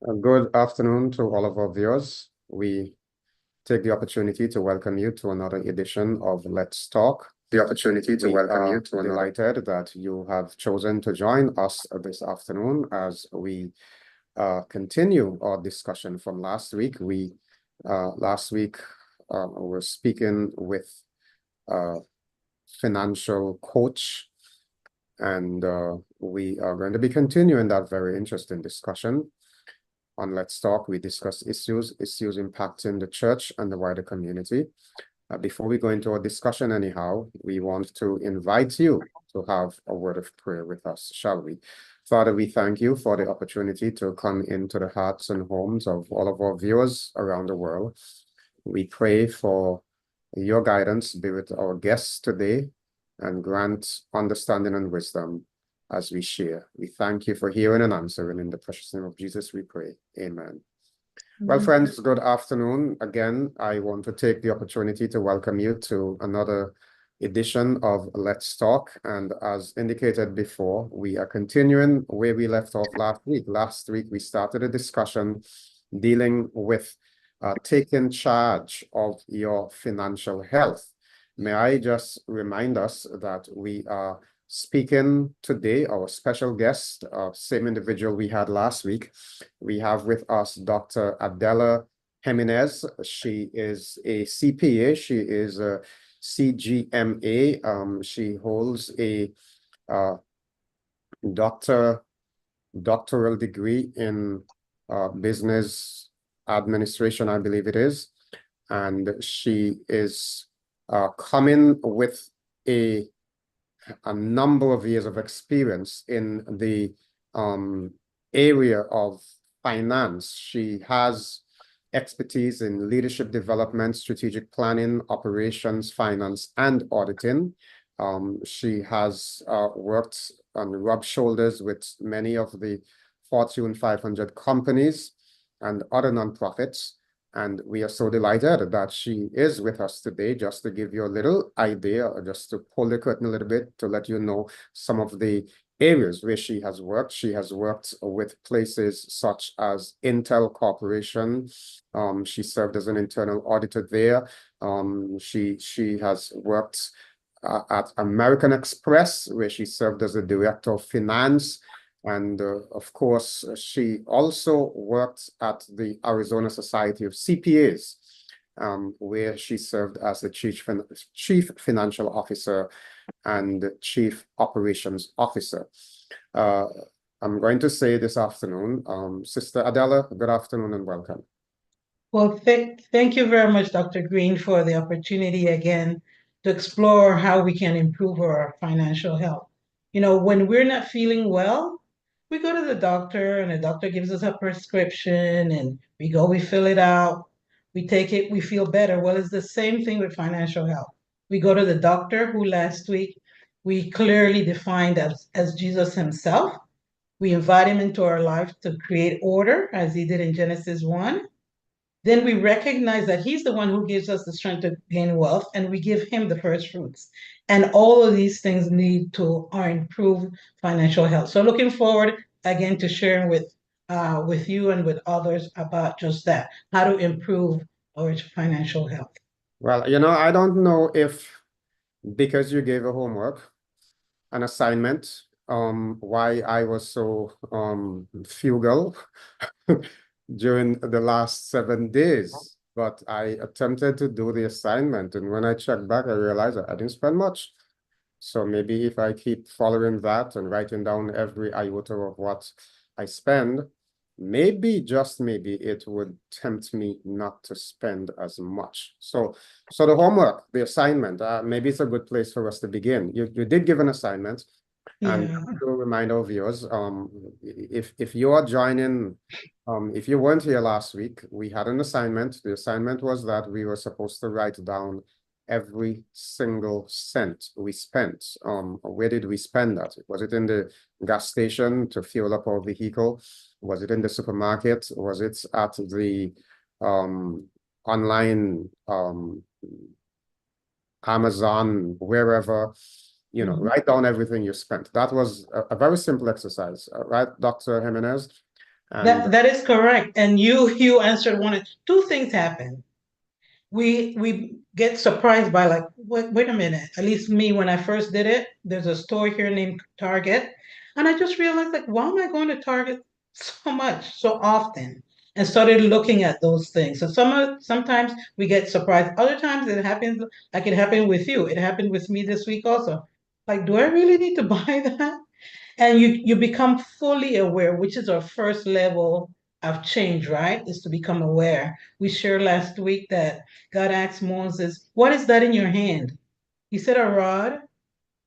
Good afternoon to all of our viewers. We take the opportunity to welcome you to another edition of Let's Talk. Delighted that you have chosen to join us this afternoon as we continue our discussion from last week. Last week were speaking with a financial coach, and we are going to be continuing that very interesting discussion. On Let's Talk, we discuss issues impacting the church and the wider community. Before we go into our discussion anyhow, we want to invite you to have a word of prayer with us, shall we? Father, we thank you for the opportunity to come into the hearts and homes of all of our viewers around the world. We pray for your guidance, be with our guests today, and grant understanding and wisdom as we share. We thank you for hearing and answering. In the precious name of Jesus, we pray. Amen. Well, friends, good afternoon. Again, I want to take the opportunity to welcome you to another edition of Let's Talk. And as indicated before, we are continuing where we left off last week. Last week, we started a discussion dealing with taking charge of your financial health. May I just remind us that we are speaking today, our special guest, same individual we had last week. We have with us Dr. Adela Jimenez. She is a CPA. She is a CGMA. She holds a doctoral degree in business administration, I believe it is. And she is coming with a number of years of experience in the area of finance. She has expertise in leadership development, strategic planning, operations, finance, and auditing. She has worked and rubbed shoulders with many of the Fortune 500 companies and other nonprofits. And we are so delighted that she is with us today, just to give you a little idea, or just to pull the curtain a little bit, to let you know some of the areas where she has worked. She has worked with places such as Intel Corporation. She served as an internal auditor there. She has worked at American Express, where she served as a director of finance. And of course, she also worked at the Arizona Society of CPAs, where she served as the chief financial officer and chief operations officer. I'm going to say this afternoon, Sister Adela, good afternoon and welcome. Well, thank you very much, Dr. Greene, for the opportunity again to explore how we can improve our financial health. You know, when we're not feeling well, we go to the doctor and the doctor gives us a prescription and we fill it out, we take it, we feel better. Well, it's the same thing with financial health. We go to the doctor who last week we clearly defined as Jesus himself. We invite him into our life to create order as he did in Genesis 1. Then we recognize that he's the one who gives us the strength to gain wealth, and we give him the first fruits. And all of these things lead to our improved financial health. So looking forward again to sharing with you and with others about just that, how to improve our financial health. Well, you know, I don't know if because you gave a homework, an assignment, why I was so frugal during the last 7 days, but I attempted to do the assignment, and when I checked back, I realized I didn't spend much. So maybe if I keep following that and writing down every iota of what I spend, maybe, just maybe, it would tempt me not to spend as much. So the homework, the assignment, maybe it's a good place for us to begin. You did give an assignment. And to remind our viewers, if you are joining, if you weren't here last week, we had an assignment. The assignment was that we were supposed to write down every single cent we spent. Where did we spend that? Was it in the gas station to fuel up our vehicle? Was it in the supermarket? Was it at the online Amazon, wherever? You know, write down everything you spent. That was a very simple exercise, right, Dr. Jimenez? And That is correct. And you answered two things happen. We get surprised by like, wait a minute. At least me, when I first did it, there's a store here named Target. And I just realized like, why am I going to Target so much, so often? And started looking at those things. So sometimes we get surprised. Other times it happens like it happened with you. It happened with me this week also. Like, do I really need to buy that? And you become fully aware, which is our first level of change, right? Is to become aware. We shared last week that God asked Moses, what is that in your hand? He said, a rod.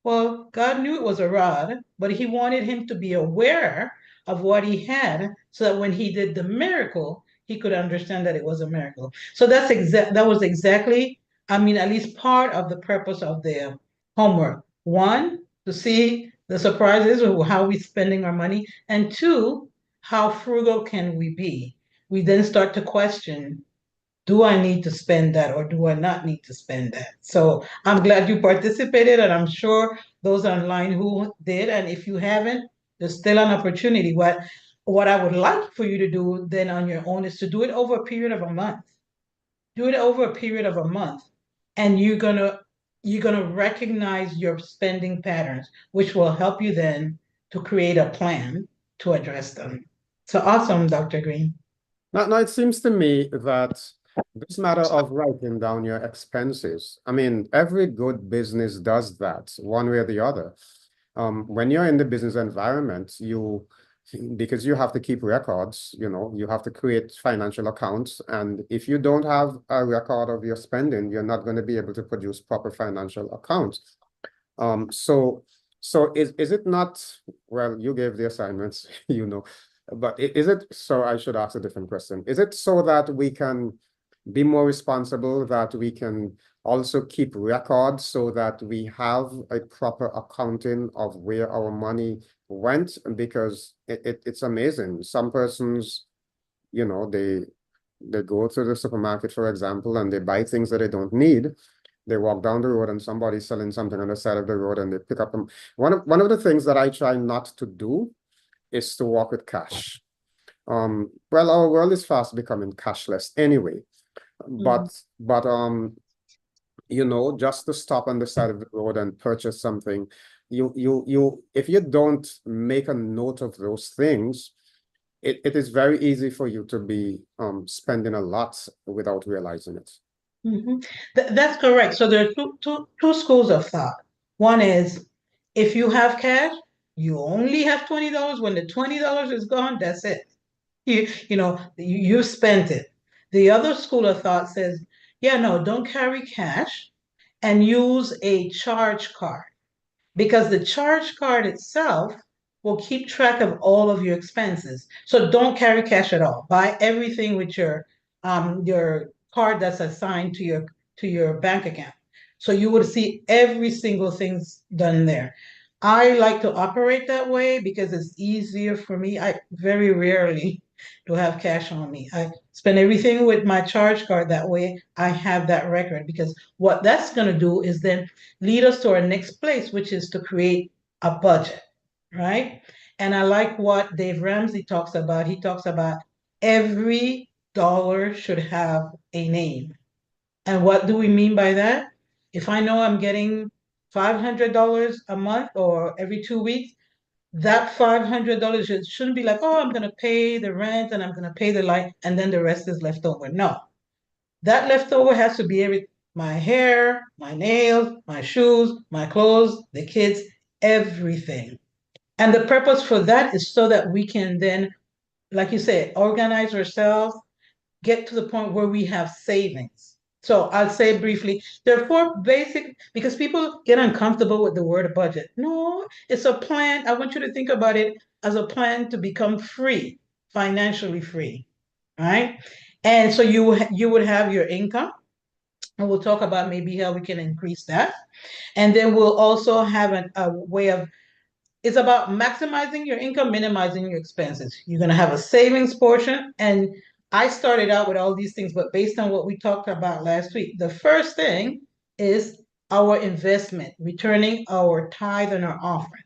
Well, God knew it was a rod, but he wanted him to be aware of what he had so that when he did the miracle, he could understand that it was a miracle. So that was exactly, I mean, at least part of the purpose of the homework. One, to see the surprises of how we're spending our money, and two, how frugal can we be? We then start to question, do I need to spend that or do I not need to spend that? So I'm glad you participated, and I'm sure those online who did. And if you haven't, there's still an opportunity. What I would like for you to do then on your own is to do it over a period of a month. Do it over a period of a month, and you're gonna recognize your spending patterns, which will help you then to create a plan to address them. So awesome, Dr. Greene. now it seems to me that this matter of writing down your expenses, I mean, every good business does that one way or the other. When you're in the business environment, because you have to keep records, you have to create financial accounts. And if you don't have a record of your spending, you're not going to be able to produce proper financial accounts. So is it not, well, you gave the assignments, but is it, so I should ask a different question. Is it so that we can be more responsible, that we can also keep records so that we have a proper accounting of where our money went? Because it's amazing. Some persons, they go to the supermarket, for example, and they buy things that they don't need. They walk down the road and somebody's selling something on the side of the road and they pick up them. One of the things that I try not to do is to walk with cash. Well, our world is fast becoming cashless anyway. But just to stop on the side of the road and purchase something, if you don't make a note of those things, it is very easy for you to be spending a lot without realizing it. That's correct. So there are two schools of thought. One is if you have cash, you only have $20. When the $20 is gone, that's it. You spent it. The other school of thought says, yeah, no, don't carry cash and use a charge card, because the charge card itself will keep track of all of your expenses. So don't carry cash at all. Buy everything with your card that's assigned to your bank account. So you would see every single thing's done there. I like to operate that way because it's easier for me. I very rarely to have cash on me. I spend everything with my charge card. That way I have that record, because what that's going to do is then lead us to our next place, which is to create a budget, right? And I like what Dave Ramsey talks about. He talks about every dollar should have a name. And what do we mean by that? If I know I'm getting $500 a month or every 2 weeks, that $500 shouldn't be like, oh, I'm going to pay the rent and I'm going to pay the light and then the rest is left over. No, that leftover has to be my hair, my nails, my shoes, my clothes, the kids, everything. And the purpose for that is so that we can then, like you say, organize ourselves, get to the point where we have savings. So I'll say briefly, there are four basic, because people get uncomfortable with the word budget. No, it's a plan. I want you to think about it as a plan to become free, financially free, right? And so you would have your income, and we'll talk about maybe how we can increase that. And then we'll also have a way of, it's about maximizing your income, minimizing your expenses. You're going to have a savings portion. And I started out with all these things, but based on what we talked about last week, the first thing is our investment, returning our tithe and our offering,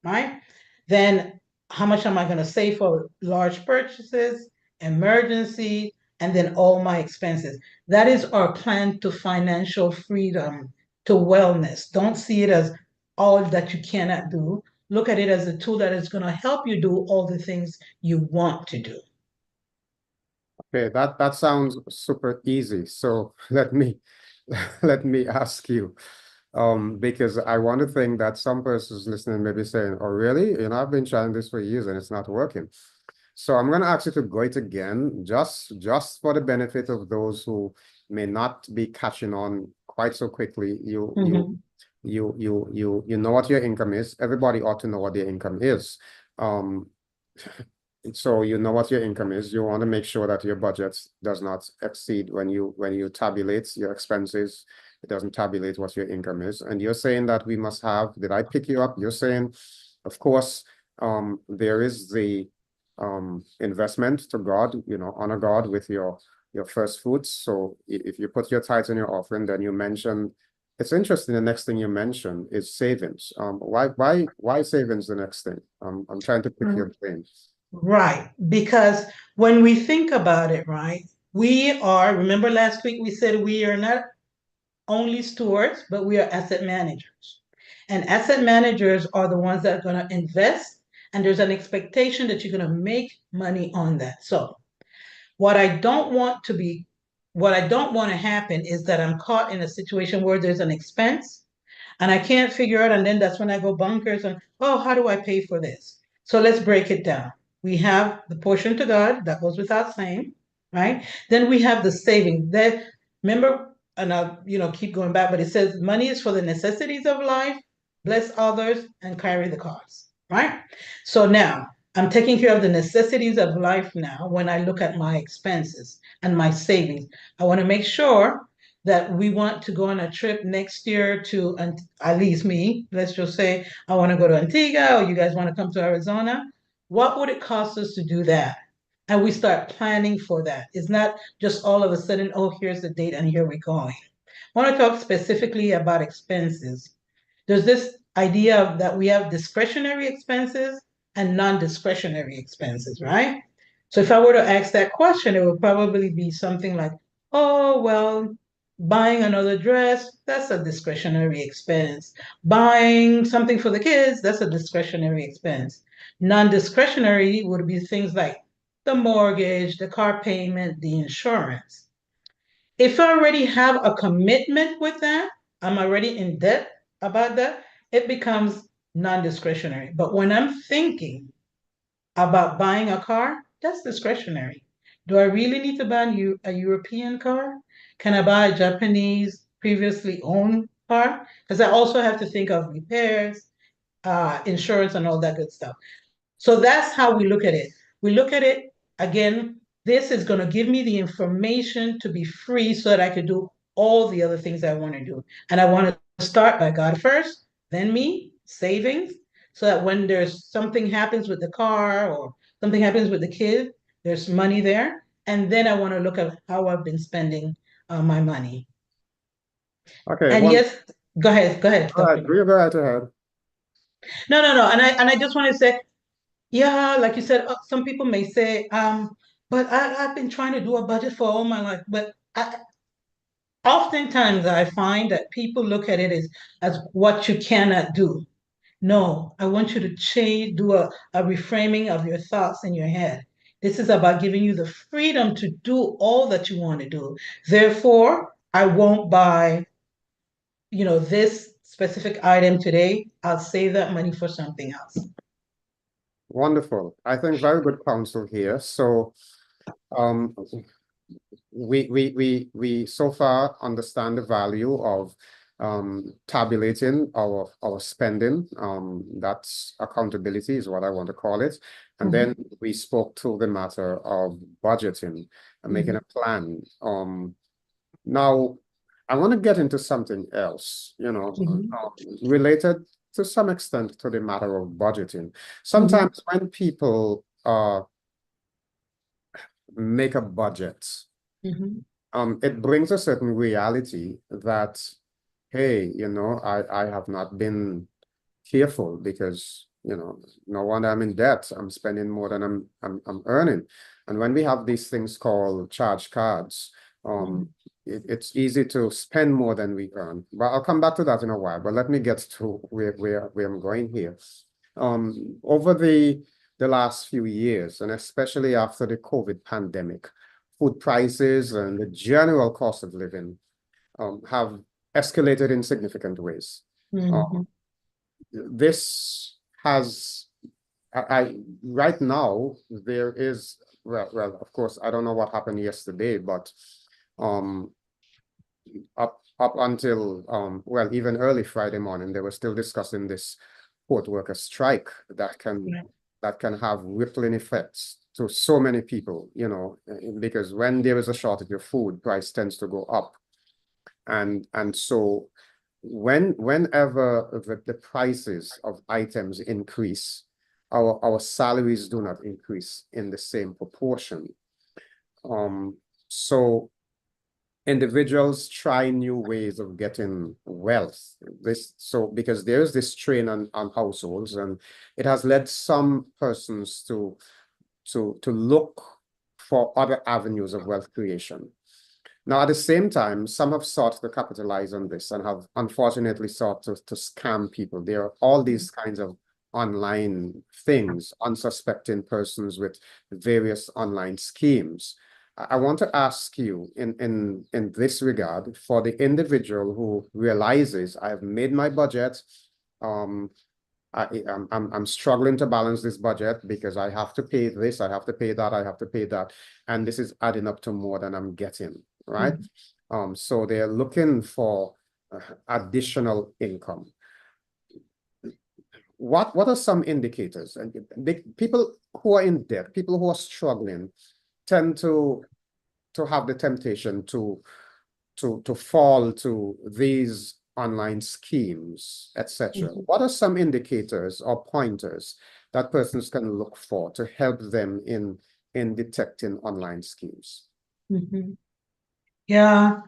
right? Then how much am I going to save for large purchases, emergency, and then all my expenses. That is our plan to financial freedom, to wellness. Don't see it as all that you cannot do. Look at it as a tool that is going to help you do all the things you want to do. Okay, that sounds super easy. So let me let me ask you, because I want to think that some persons listening may be saying, "Oh, really? You know, I've been trying this for years and it's not working." So I'm going to ask you to go it again, just for the benefit of those who may not be catching on quite so quickly. Mhm. You know what your income is. Everybody ought to know what their income is. Um, so you know what your income is. You want to make sure that your budget does not exceed when you tabulate your expenses. It doesn't tabulate what your income is. And you're saying that we must have, did I pick you up? You're saying, of course, there is the investment to God, you know, honor God with your first fruits. So if you put your tithes in your offering, then you mention, it's interesting, the next thing you mention is savings. Why savings the next thing? I'm trying to pick your brain. Right. Because when we think about it, right, we are, remember last week we said we are not only stewards, but we are asset managers. And asset managers are the ones that are going to invest, and there's an expectation that you're going to make money on that. So, what I don't want to be, what I don't want to happen is that I'm caught in a situation where there's an expense and I can't figure out, and then that's when I go bunkers and, oh, how do I pay for this? So let's break it down. We have the portion to God, that goes without saying, right? Then we have the saving. That, remember, and I'll keep going back, but it says money is for the necessities of life, bless others, and carry the costs, right? So now I'm taking care of the necessities of life now when I look at my expenses and my savings. I want to make sure that we want to go on a trip next year to, and at least me, let's just say I want to go to Antigua or you guys want to come to Arizona. What would it cost us to do that? And we start planning for that. It's not just all of a sudden, oh, here's the date and here we're going. I want to talk specifically about expenses. There's this idea that we have discretionary expenses and non-discretionary expenses, right? So if I were to ask that question, it would probably be something like, oh, well, buying another dress, that's a discretionary expense. Buying something for the kids, that's a discretionary expense. Non-discretionary would be things like the mortgage, the car payment, the insurance. If I already have a commitment with that, I'm already in debt about that, it becomes non-discretionary. But when I'm thinking about buying a car, that's discretionary. Do I really need to buy a European car? Can I buy a Japanese previously owned car? Because I also have to think of repairs, insurance, and all that good stuff. So that's how we look at it. We look at it again, this is going to give me the information to be free so that I could do all the other things I want to do. And I want to start by God first, then me, savings, so that when there's something happens with the car or something happens with the kid, there's money there. And then I want to look at how I've been spending my money. Okay, And one. yes, go ahead, All right, Dr. Green. you go right ahead. No. And I just want to say, yeah, like you said, some people may say, but I've been trying to do a budget for all my life. But oftentimes I find that people look at it as what you cannot do. No, I want you to change, do a reframing of your thoughts in your head. This is about giving you the freedom to do all that you want to do. Therefore, I won't buy, this specific item today. I'll save that money for something else. Wonderful. I think very good counsel here. So um we so far understand the value of tabulating our spending. That's accountability is what I want to call it. And then we spoke to the matter of budgeting and making a plan. Now I want to get into something else, related to some extent to the matter of budgeting. Sometimes when people make a budget, it brings a certain reality that, hey, I have not been careful because, No wonder I'm in debt. I'm spending more than I'm earning. And when we have these things called charge cards, it's easy to spend more than we earn. But I'll come back to that in a while. But let me get to where I'm going here. Over the last few years, and especially after the COVID pandemic, food prices and the general cost of living have escalated in significant ways. This has, right now, there is, well, of course, I don't know what happened yesterday, but up until, well, even early Friday morning, they were still discussing this port worker strike that can have rippling effects to so many people, because when there is a shortage of food, price tends to go up. And so whenever the prices of items increase, our salaries do not increase in the same proportion. So individuals try new ways of getting wealth. Because there's this strain on households, and it has led some persons to look for other avenues of wealth creation. Now, at the same time, some have sought to capitalize on this and have unfortunately sought to scam people. There are all these kinds of online things, unsuspecting persons with various online schemes. I want to ask you in this regard, for the individual who realizes I have made my budget, I'm struggling to balance this budget because I have to pay this, I have to pay that, I have to pay that, and this is adding up to more than I'm getting, right? So they're looking for additional income. What are some indicators? And people who are in debt, people who are struggling, tend to have the temptation to fall to these online schemes, etc. What are some indicators or pointers that persons can look for to help them in detecting online schemes? Yeah,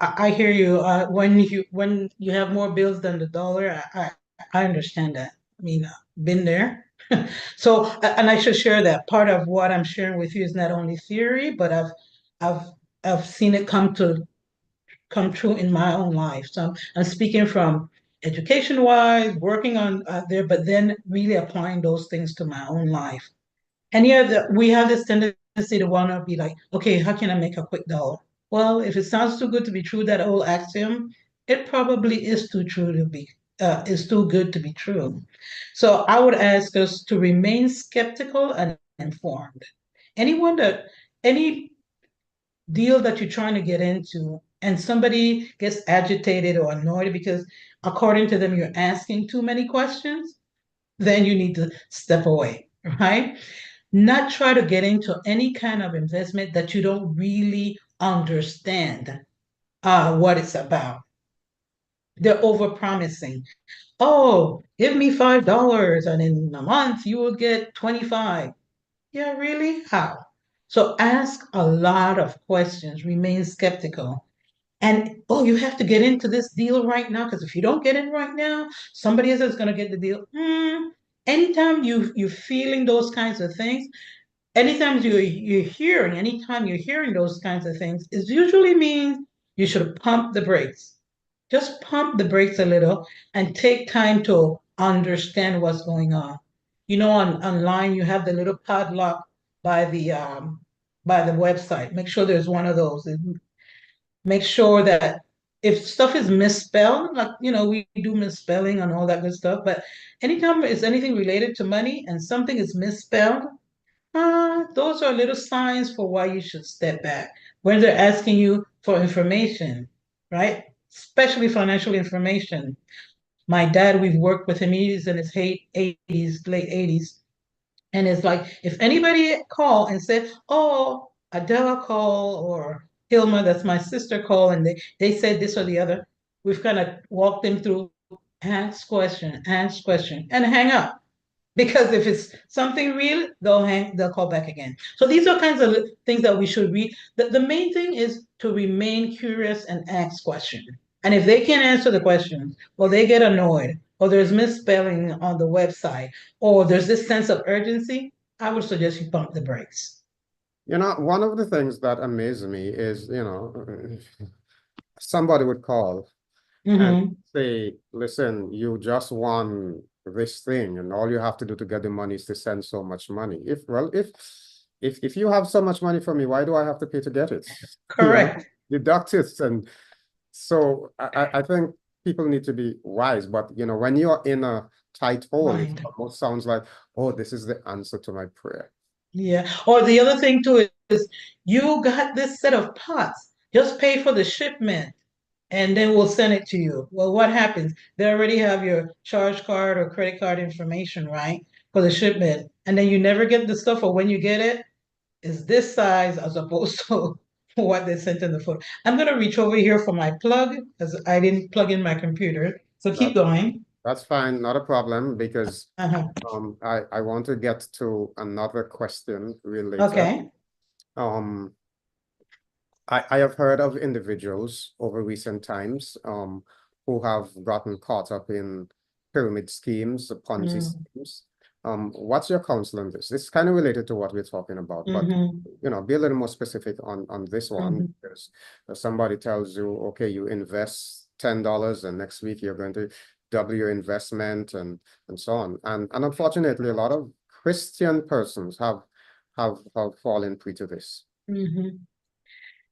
I hear you. When you have more bills than the dollar, I understand that. I mean, been there. So, and I should share that part of what I'm sharing with you is not only theory, but I've I've seen it come true in my own life. So I'm speaking from education wise, working on there, but then really applying those things to my own life. And yeah, we have this tendency to want to be like, okay, how can I make a quick dollar? Well, if it sounds too good to be true, that old axiom, it probably is too true to be, is too good to be true. So I would ask us to remain skeptical and informed. Any deal that you're trying to get into and somebody gets agitated or annoyed because according to them, you're asking too many questions, then you need to step away, right? Not try to get into any kind of investment that you don't really understand what it's about. They're over promising. Oh, give me $5 and in a month you will get 25. Yeah, really? How? So ask a lot of questions, remain skeptical. And oh, you have to get into this deal right now because if you don't get in right now, somebody else is going to get the deal. Anytime you're feeling those kinds of things, anytime anytime you're hearing those kinds of things, it usually means you should pump the brakes. Just pump the brakes a little and take time to understand what's going on. Online you have the little padlock by the website. Make sure there's one of those. Make sure that if stuff is misspelled, like we do misspelling and all that good stuff, but anytime it's anything related to money and something is misspelled, those are little signs for why you should step back. When they're asking you for information, right? Especially financial information. My dad, we've worked with him, he's in his 80s, late 80s. And it's like, if anybody call and say, oh, Adela call or Hilma, that's my sister call, and they said this or the other, we've kind of walked them through, ask question, and hang up. Because if it's something real, they'll call back again. So these are kinds of things that we should read. The main thing is to remain curious and ask questions. And if they can't answer the questions, well, they get annoyed. or there's misspelling on the website, or there's this sense of urgency, I would suggest you pump the brakes. One of the things that amazes me is, somebody would call and Mm-hmm. say, listen, you just won this thing, and all you have to do to get the money is to send so much money. If you have so much money for me, why do I have to pay to get it? Correct. Deduct it. And so I think people need to be wise, but when you're in a tight hole, it Mind. almost sounds like, oh, this is the answer to my prayer. Yeah. Or the other thing too is you got this set of pots. Just pay for the shipment and then we'll send it to you. Well, what happens? They already have your charge card or credit card information, right? For the shipment. And then you never get the stuff, or when you get it, is this size as opposed to what they sent in the photo. I'm gonna reach over here for my plug because I didn't plug in my computer. So keep That's going. that's fine, not a problem, because Uh-huh. I want to get to another question real later. Okay. Um, I have heard of individuals over recent times who have gotten caught up in pyramid schemes, Ponzi Mm. schemes. What's your counsel on this? This is kind of related to what we're talking about, but Mm-hmm. be a little more specific on this one, Mm-hmm. because somebody tells you, okay, you invest $10 and next week you're going to double your investment and so on. And unfortunately, a lot of Christian persons have fallen prey to this. Mm-hmm.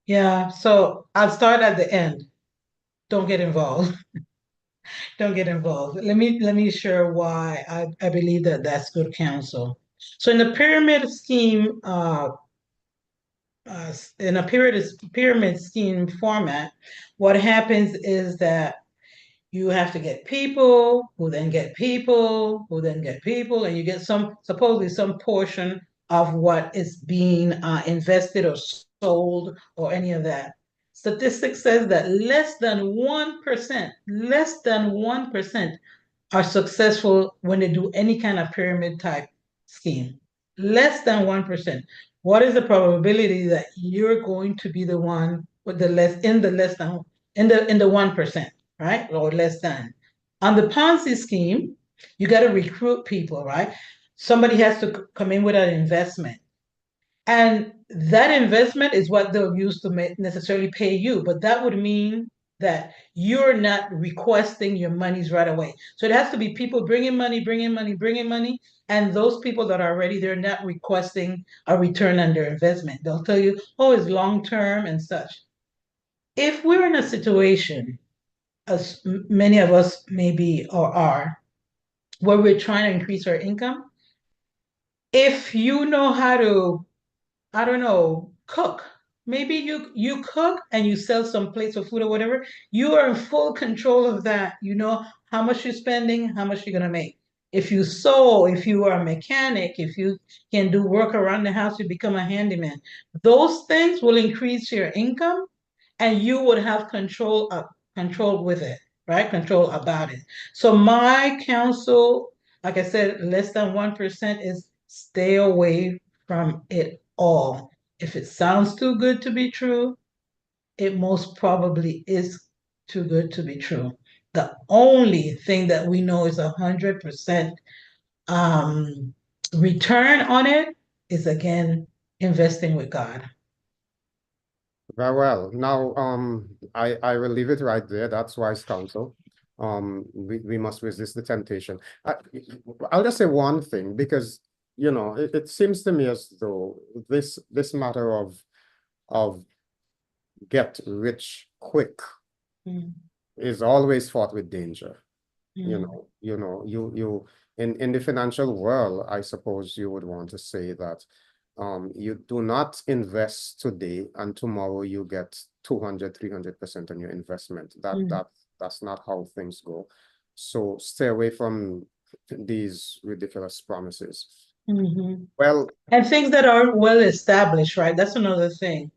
Yeah. So I'll start at the end. Don't get involved. Don't get involved. Let me share why I believe that that's good counsel. So in the in a pyramid scheme format, what happens is that you have to get people who then get people who then get people, and you get supposedly some portion of what is being invested or sold or any of that. Statistics says that less than 1% are successful when they do any kind of pyramid type scheme. Less than 1%. What is the probability that you're going to be the one with the less than in the 1%, right? Or less than. On the Ponzi scheme, you got to recruit people, right? Somebody has to come in with an investment. And that investment is what they'll use to necessarily pay you. But that would mean that you're not requesting your monies right away. So it has to be people bringing money, bringing money, bringing money. And those people that are ready, they're not requesting a return on their investment. They'll tell you, oh, it's long term and such. If we're in a situation, as many of us maybe or are, where we're trying to increase our income, if you know how to, I don't know, cook. Maybe you cook and you sell some plates of food or whatever. You are in full control of that. You know how much you're spending, how much you're gonna make. If you sew, if you are a mechanic, if you can do work around the house, you become a handyman. Those things will increase your income and you would have control with it, right? Control about it. So my counsel, like I said, less than 1% is stay away from it all. If it sounds too good to be true, it most probably is too good to be true. The only thing that we know is 100% um, return on it is again investing with God. Very well. Now, I will leave it right there. That's wise counsel. We must resist the temptation. I'll just say one thing, because it seems to me as though this matter of get rich quick Mm, is always fraught with danger. mm, You in the financial world, I suppose you would want to say that you do not invest today and tomorrow you get 200, 300% on your investment. mm, That's not how things go. So stay away from these ridiculous promises. mhm. Well, And things that aren't well established, right? That's another thing.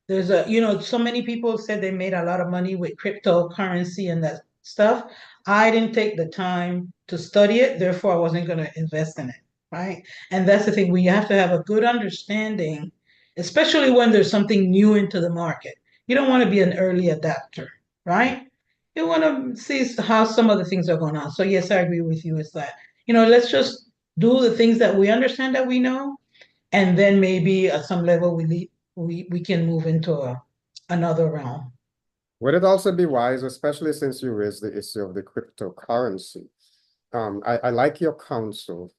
So many people said they made a lot of money with cryptocurrency and that stuff. I didn't take the time to study it, therefore I wasn't going to invest in it, right? And that's the thing, we have to have a good understanding, especially when there's something new into the market. You don't want to be an early adapter, right? you want to see how some of the things are going on. So yes, I agree with you. Is that, let's just do the things that we understand that we know, and then maybe at some level we can move into another realm. Would it also be wise, especially since you raised the issue of the cryptocurrency? I like your counsel.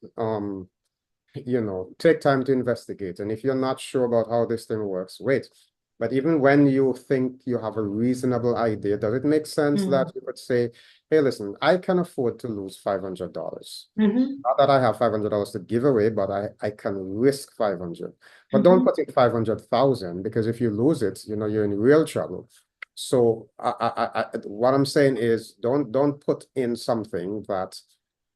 Take time to investigate. And if you're not sure about how this thing works, wait. But even when you think you have a reasonable idea, does it make sense that you could say, hey, listen, I can afford to lose $500. Mm-hmm. Not that I have $500 to give away, but I can risk 500. But don't Mm-hmm. put in 500,000, because if you lose it, you're in real trouble. So what I'm saying is don't put in something that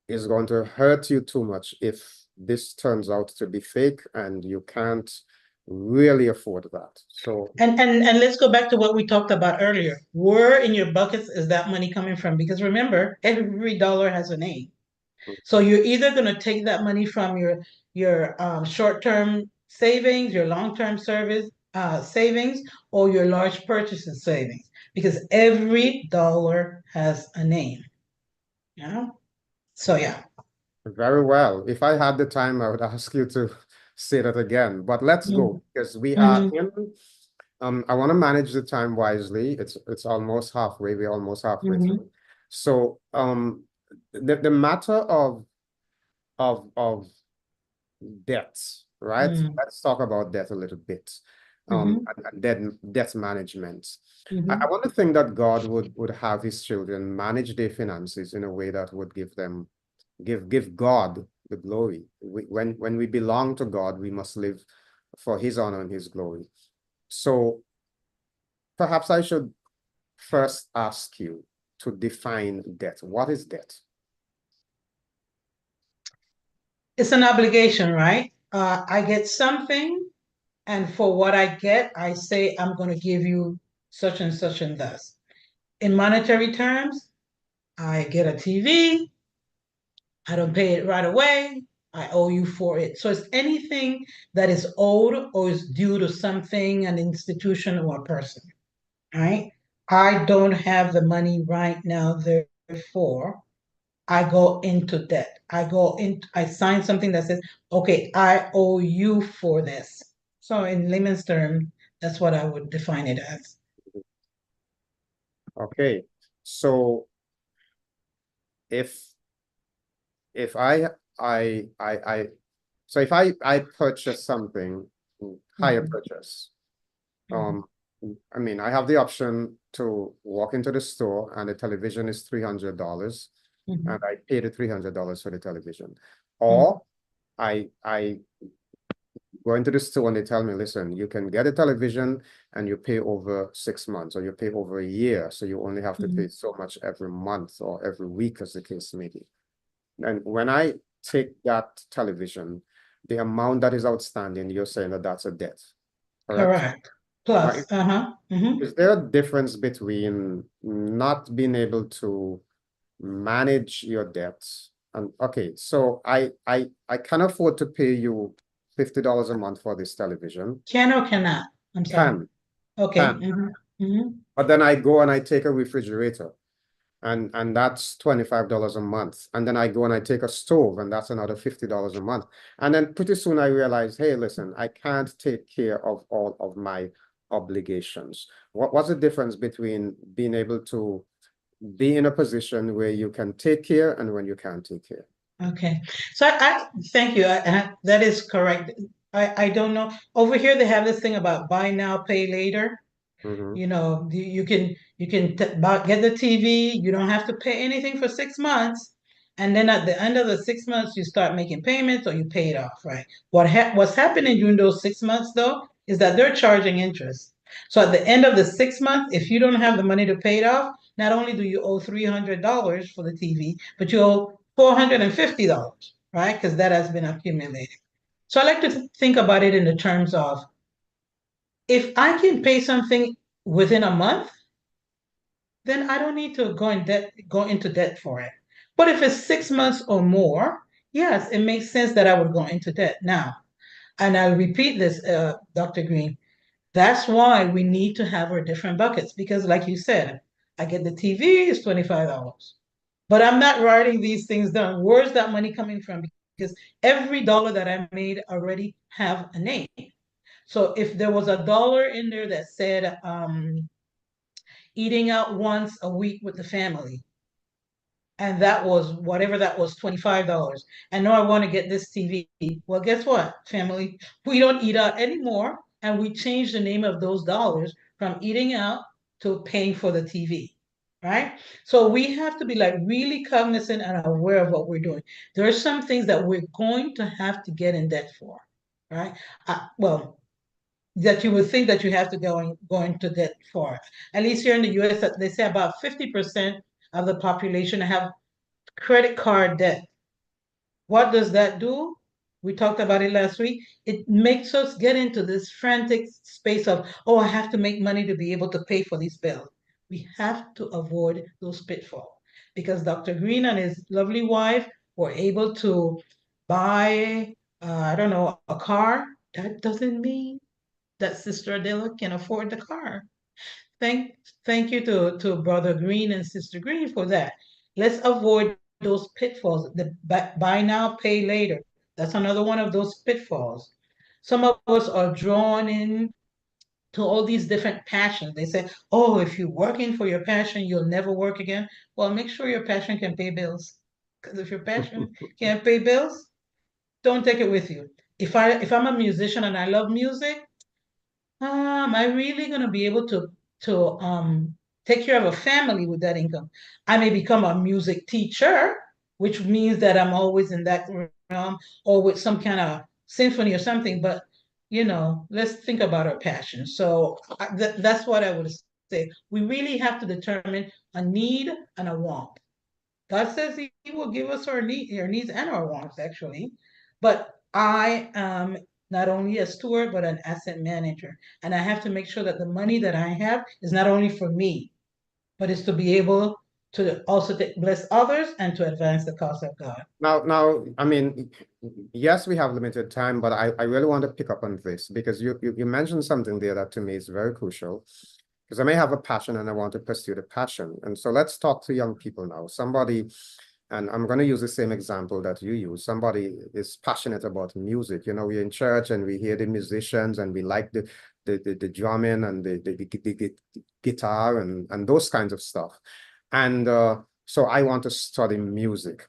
is going to hurt you too much if this turns out to be fake and you can't really afford that. So And let's go back to what we talked about earlier. Where in your buckets is that money coming from? Because remember, every dollar has a name. So you're either going to take that money from your short-term savings, your long-term service savings, or your large purchases savings, because every dollar has a name. Yeah. So yeah. very well. If I had the time, I would ask you to say that again. But let's go, because we are Mm-hmm. in. I want to manage the time wisely. It's almost halfway. We're almost halfway Mm-hmm. through. So the matter of debts, right? Let's talk about debt a little bit. Mm-hmm. And debt management. I Mm-hmm. want to think that God would have his children manage their finances in a way that would give God the glory. When we belong to God, we must live for his honor and his glory. So perhaps I should first ask you to define debt. What is debt? It's an obligation, right? I get something, and for what I get, I say I'm going to give you such and thus. In monetary terms, I get a TV, I don't pay it right away, I owe you for it. So it's anything that is owed or is due to something, an institution, or a person, right? I don't have the money right now, therefore, I go into debt. I sign something that says, okay, I owe you for this. So in layman's term, that's what I would define it as. Okay. So if if I so if I purchase something, higher Mhm, purchase, mhm, um, I mean, I have the option to walk into the store and the television is $300 and mhm, I pay the $300 for the television. mhm, Or I go into the store and they tell me, listen, you can get a television and you pay over 6 months or you pay over a year. So you only have to pay mhm. so much every month or every week, as the case may be. And when I take that television, the amount that is outstanding, you're saying that that's a debt, correct? Correct. Now, Plus, is there a difference between not being able to manage your debts? And okay, so I can afford to pay you $50 a month for this television. can or cannot? I'm sorry. Can, Okay. can. Mm-hmm. But then I go and I take a refrigerator and that's $25 a month. And then I go and I take a stove and that's another $50 a month. And then pretty soon I realize, hey, listen, I can't take care of all of my obligations. What's the difference between being able to be in a position where you can take care and when you can't take care? Okay. So I thank you. That is correct. I don't know. Over here, they have this thing about buy now, pay later. Mm-hmm. You can get the TV. You don't have to pay anything for 6 months, and then at the end of the 6 months, you start making payments or you pay it off. Right? What's happening during those 6 months though is that they're charging interest. So at the end of the 6 months, if you don't have the money to pay it off, not only do you owe $300 for the TV, but you owe $450, right? Because that has been accumulated. So I like to think about it in the terms of if I can pay something within a month, then I don't need to go into debt for it. But if it's 6 months or more, yes, it makes sense that I would go into debt now. And I'll repeat this, Dr. Greene. That's why we need to have our different buckets because, like you said, I get the TV, it's $25. But I'm not writing these things down. Where's that money coming from? Because every dollar that I made already have a name. So if there was a dollar in there that said eating out once a week with the family, and that was whatever that was, $25. And now I want to get this TV. Well, guess what, family? We don't eat out anymore, and we changed the name of those dollars from eating out to paying for the TV. Right? So we have to be like really cognizant and aware of what we're doing. There are some things that we're going to have to get in debt for, right? Well, that you would think that you have to go into debt for. At least here in the US, they say about 50% of the population have credit card debt. What does that do? We talked about it last week. It makes us get into this frantic space of, oh, I have to make money to be able to pay for these bills. We have to avoid those pitfalls because Dr. Greene and his lovely wife were able to buy, I don't know, a car. That doesn't mean that Sister Adela can afford the car. Thank thank you to Brother Greene and Sister Greene for that. Let's avoid those pitfalls. The buy now, pay later. That's another one of those pitfalls. Some of us are drawn in to all these different passions. They say, oh, if you're working for your passion, you'll never work again. Well, make sure your passion can pay bills. Because if your passion can't pay bills, don't take it with you. If I'm a musician and I love music, am I really going to be able to take care of a family with that income? I may become a music teacher, which means that I'm always in that realm or with some kind of symphony or something. But let's think about our passion. So that's what I would say. We really have to determine a need and a want. God says He will give us our needs and our wants, actually. But I am not only a steward, but an asset manager. And I have to make sure that the money that I have is not only for me, but is to be able to also bless others and to advance the cause of God. Now, I mean, yes, we have limited time, but I really want to pick up on this because you mentioned something there that to me is very crucial. Because I may have a passion and I want to pursue the passion. And so let's talk to young people now. Somebody, and I'm going to use the same example that you use. Somebody is passionate about music. We're in church and we hear the musicians and we like the drumming and the guitar and those kinds of stuff. And so I want to study music.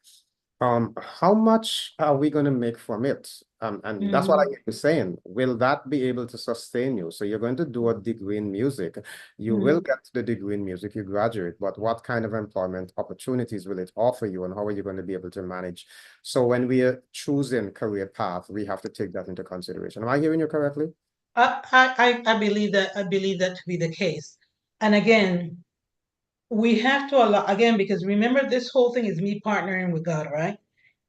How much are we going to make from it? And that's what I hear you saying. Will that be able to sustain you? So you're going to do a degree in music. You will get the degree in music, you graduate, but what kind of employment opportunities will it offer you and how are you going to be able to manage? So when we are choosing career path, we have to take that into consideration. Am I hearing you correctly? I believe that to be the case. And again, we have to allow, again, because remember, this whole thing is me partnering with God, right?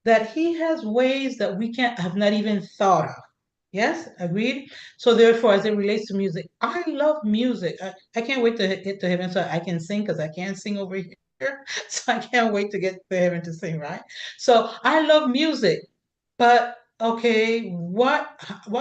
That He has ways that we can't have not even thought of. Yes, agreed. So therefore, as it relates to music, I love music. I can't wait to get to heaven so I can sing because I can't sing over here. So I can't wait to get to heaven to sing, right? So I love music. But okay, what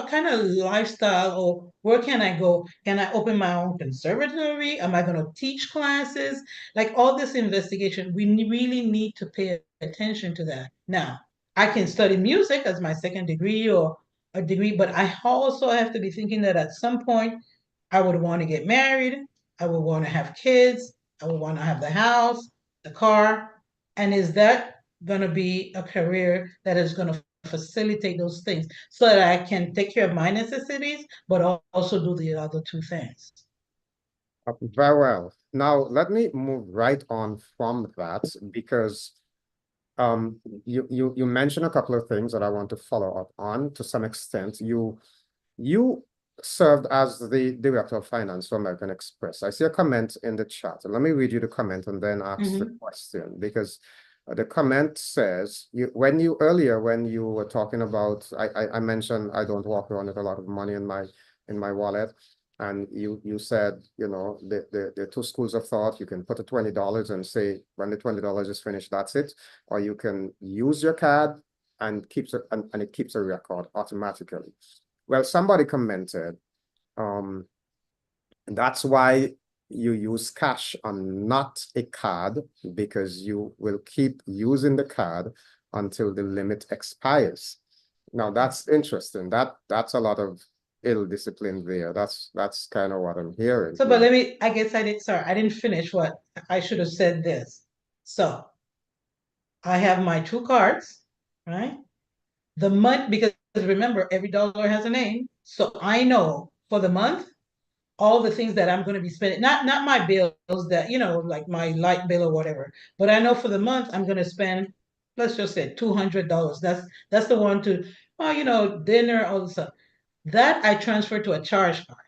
kind of lifestyle or where can I go? Can I open my own conservatory? Am I going to teach classes? Like all this investigation, we really need to pay attention to that. Now, I can study music as my second degree or a degree, but I also have to be thinking that at some point I would want to get married, I would want to have kids, I would want to have the house, the car, and is that going to be a career that is going to facilitate those things so that I can take care of my necessities, but also do the other two things. Very well. Now, let me move right on from that because you mentioned a couple of things that I want to follow up on to some extent. You served as the director of finance for American Express. I see a comment in the chat. Let me read you the comment and then ask the question because the comment says when you were talking about I mentioned I don't walk around with a lot of money in my wallet. And you said, the two schools of thought, you can put a $20 and say, when the $20 is finished, that's it. Or you can use your card and it keeps a record automatically. Well, somebody commented, that's why you use cash and not a card because you will keep using the card until the limit expires. Now that's interesting. That's a lot of ill discipline there. That's kind of what I'm hearing, So, you but know. let me, I guess I did, sorry, I didn't finish what I should have said this. So I have my two cards, right? The month, because remember, every dollar has a name. So I know for the month, all the things that I'm going to be spending, not my bills that, like my light bill or whatever, but I know for the month I'm going to spend, let's just say $200. That's the one to, oh, dinner, all the stuff. That I transfer to a charge card,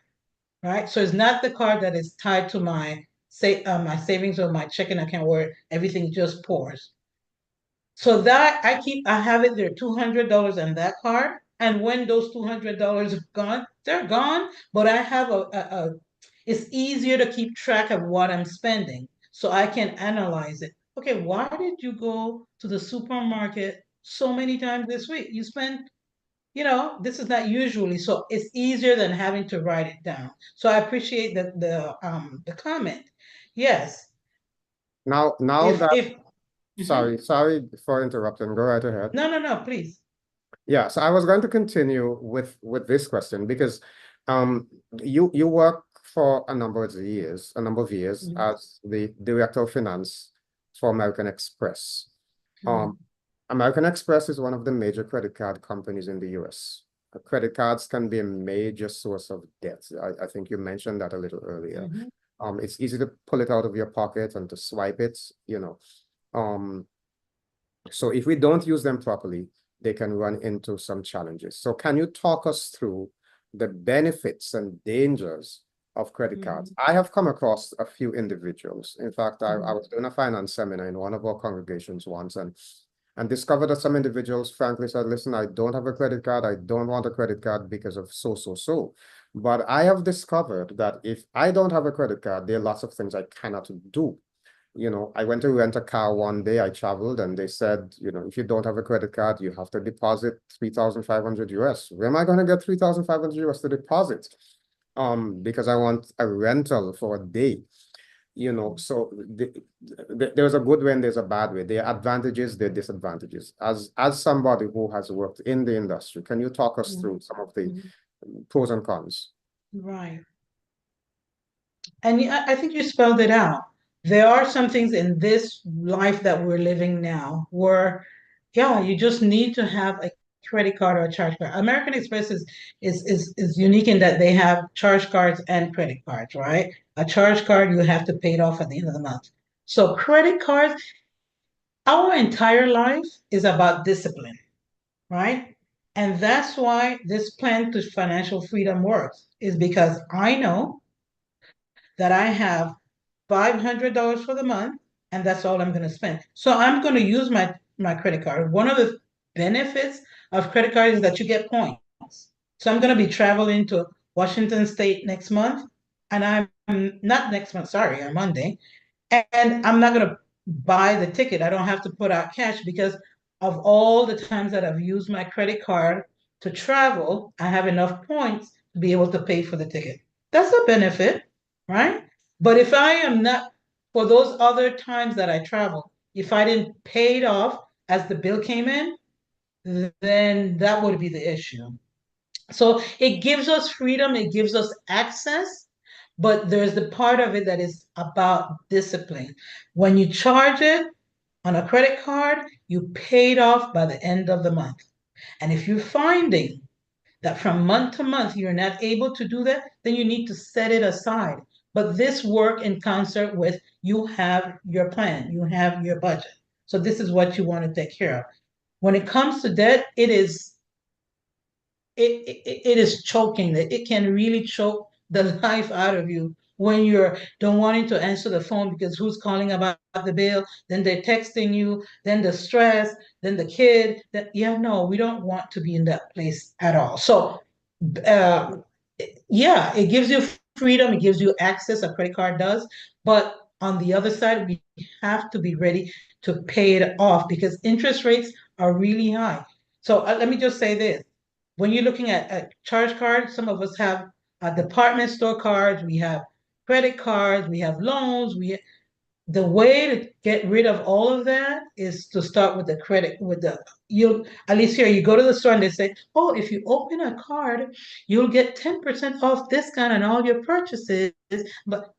right? So it's not the card that is tied to my savings or my checking account where everything just pours. So that I have it there, $200 on that card. And when those $200 are gone, they're gone. But I have it's easier to keep track of what I'm spending so I can analyze it. Okay, why did you go to the supermarket so many times this week? You spent, this is not usually, so it's easier than having to write it down. So I appreciate the comment. Yes, Now if that, if mhm. sorry for interrupting. Go right ahead. No, no, no, please. Yeah, so I was going to continue with this question because um you work for a number of years Mhm. as the director of finance for American Express. Mhm. Um American Express is one of the major credit card companies in the US. Credit cards can be a major source of debt. I think you mentioned that a little earlier. Mhm. It's easy to pull it out of your pocket and to swipe it, you know. Um, so if we don't use them properly, they can run into some challenges. So can you talk us through the benefits and dangers of credit cards? Mhm. I have come across a few individuals. In fact, I Mhm. was doing a finance seminar in one of our congregations once and discovered that some individuals frankly said, listen, I don't have a credit card. I don't want a credit card because of so. But I have discovered that if I don't have a credit card, there are lots of things I cannot do. I went to rent a car one day, I traveled, and they said, if you don't have a credit card, you have to deposit 3,500 US. Where am I going to get 3,500 US to deposit? Because I want a rental for a day, so there's a good way and there's a bad way. There are advantages, there are disadvantages. As somebody who has worked in the industry, can you talk us Mhm. through some of the Mhm. pros and cons? Right. And I think you spelled it out. There are some things in this life that we're living now where, yeah, you just need to have a credit card or a charge card. American Express is unique in that they have charge cards and credit cards, right? A charge card, you have to pay it off at the end of the month. So credit cards, our entire life is about discipline, right? And that's why this plan to financial freedom works, is because I know that I have $500 for the month, and that's all I'm going to spend. So I'm going to use my credit card. One of the benefits of credit cards is that you get points. So I'm going to be traveling to Washington State next month, and I'm not next month, sorry, on Monday, and I'm not going to buy the ticket. I don't have to put out cash because of all the times that I've used my credit card to travel. I have enough points to be able to pay for the ticket. That's a benefit, right? But if I am not, for those other times that I travel, if I didn't pay it off as the bill came in, then that would be the issue. So it gives us freedom, it gives us access, but there's the part of it that is about discipline. When you charge it on a credit card, you pay it off by the end of the month. And if you're finding that from month to month you're not able to do that, then you need to set it aside. But this work in concert with you have your plan, you have your budget. So this is what you want to take care of. When it comes to debt, it is choking. It can really choke the life out of you when you're don't wanting to answer the phone because who's calling about the bill, then they're texting you, then the stress, then the kid. That yeah, no, we don't want to be in that place at all. So uh, yeah, it gives you freedom, it gives you access, a credit card does, but on the other side, we have to be ready to pay it off because interest rates are really high. So let me just say this. When you're looking at charge cards, some of us have department store cards, we have credit cards, we have loans, the way to get rid of all of that is to start with the credit, with the, you at least here, you go to the store and they say, oh, if you open a card, you'll get 10% off discount on all your purchases. But